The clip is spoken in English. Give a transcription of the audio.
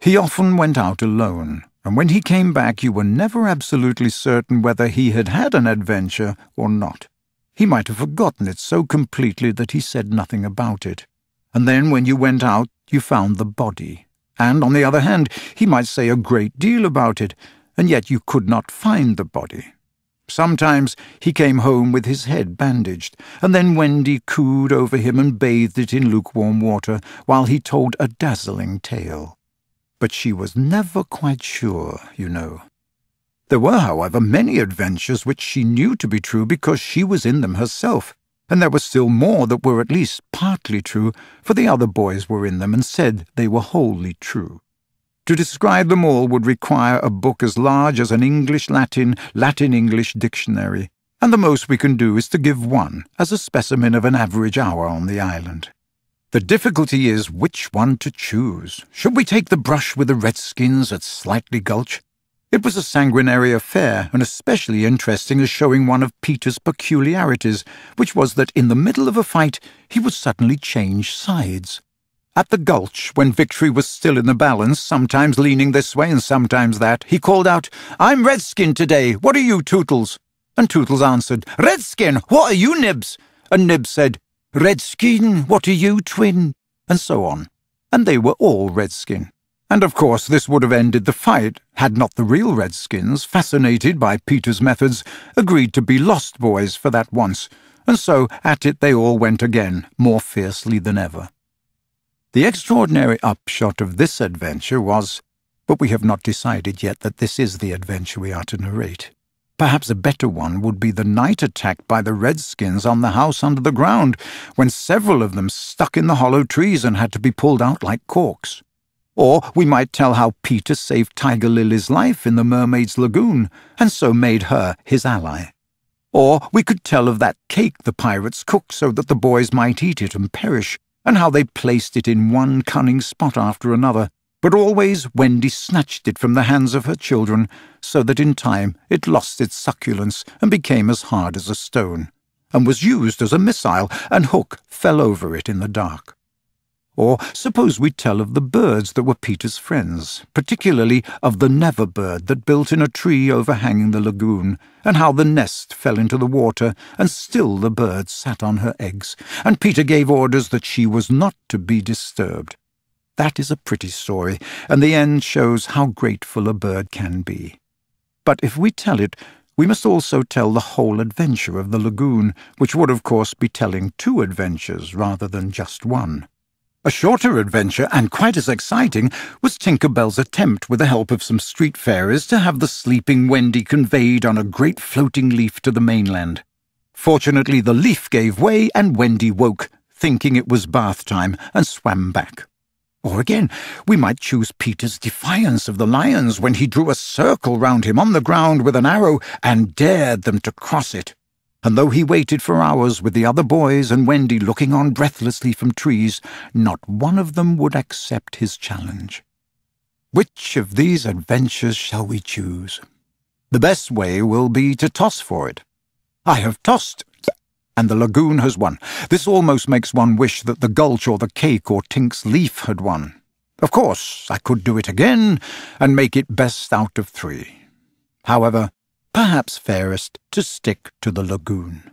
He often went out alone, and when he came back you were never absolutely certain whether he had had an adventure or not. He might have forgotten it so completely that he said nothing about it. And then when you went out, you found the body. And, on the other hand, he might say a great deal about it, and yet you could not find the body. Sometimes he came home with his head bandaged, and then Wendy cooed over him and bathed it in lukewarm water while he told a dazzling tale. But she was never quite sure, you know. There were, however, many adventures which she knew to be true because she was in them herself, and there were still more that were at least partly true, for the other boys were in them and said they were wholly true. To describe them all would require a book as large as an English-Latin, Latin-English dictionary, and the most we can do is to give one as a specimen of an average hour on the island. The difficulty is which one to choose. Should we take the brush with the Redskins at Slightly Gulch? It was a sanguinary affair, and especially interesting as showing one of Peter's peculiarities, which was that in the middle of a fight he would suddenly change sides. At the Gulch, when victory was still in the balance, sometimes leaning this way and sometimes that, he called out, "I'm Redskin today, what are you, Toodles?" And Toodles answered, "Redskin, what are you, Nibs?" And Nibs said, "Redskin, what are you, Twin?" And so on. And they were all Redskin. And of course this would have ended the fight had not the real Redskins, fascinated by Peter's methods, agreed to be lost boys for that once, and so at it they all went again, more fiercely than ever. The extraordinary upshot of this adventure was, but we have not decided yet that this is the adventure we are to narrate. Perhaps a better one would be the night attack by the Redskins on the house under the ground, when several of them stuck in the hollow trees and had to be pulled out like corks. Or we might tell how Peter saved Tiger Lily's life in the Mermaid's Lagoon, and so made her his ally. Or we could tell of that cake the pirates cooked so that the boys might eat it and perish, and how they placed it in one cunning spot after another, but always Wendy snatched it from the hands of her children, so that in time it lost its succulence and became as hard as a stone, and was used as a missile, and Hook fell over it in the dark. Or suppose we tell of the birds that were Peter's friends, particularly of the Never bird that built in a tree overhanging the lagoon, and how the nest fell into the water, and still the bird sat on her eggs, and Peter gave orders that she was not to be disturbed. That is a pretty story, and the end shows how grateful a bird can be. But if we tell it, we must also tell the whole adventure of the lagoon, which would of course be telling two adventures rather than just one. A shorter adventure, and quite as exciting, was Tinkerbell's attempt, with the help of some street fairies, to have the sleeping Wendy conveyed on a great floating leaf to the mainland. Fortunately, the leaf gave way, and Wendy woke, thinking it was bath time, and swam back. Or again, we might choose Peter's defiance of the lions when he drew a circle round him on the ground with an arrow and dared them to cross it. And though he waited for hours with the other boys and Wendy looking on breathlessly from trees, not one of them would accept his challenge. Which of these adventures shall we choose? The best way will be to toss for it. I have tossed, and the lagoon has won. This almost makes one wish that the Gulch or the cake or Tink's leaf had won. Of course, I could do it again and make it best out of three. However, perhaps fairest to stick to the lagoon.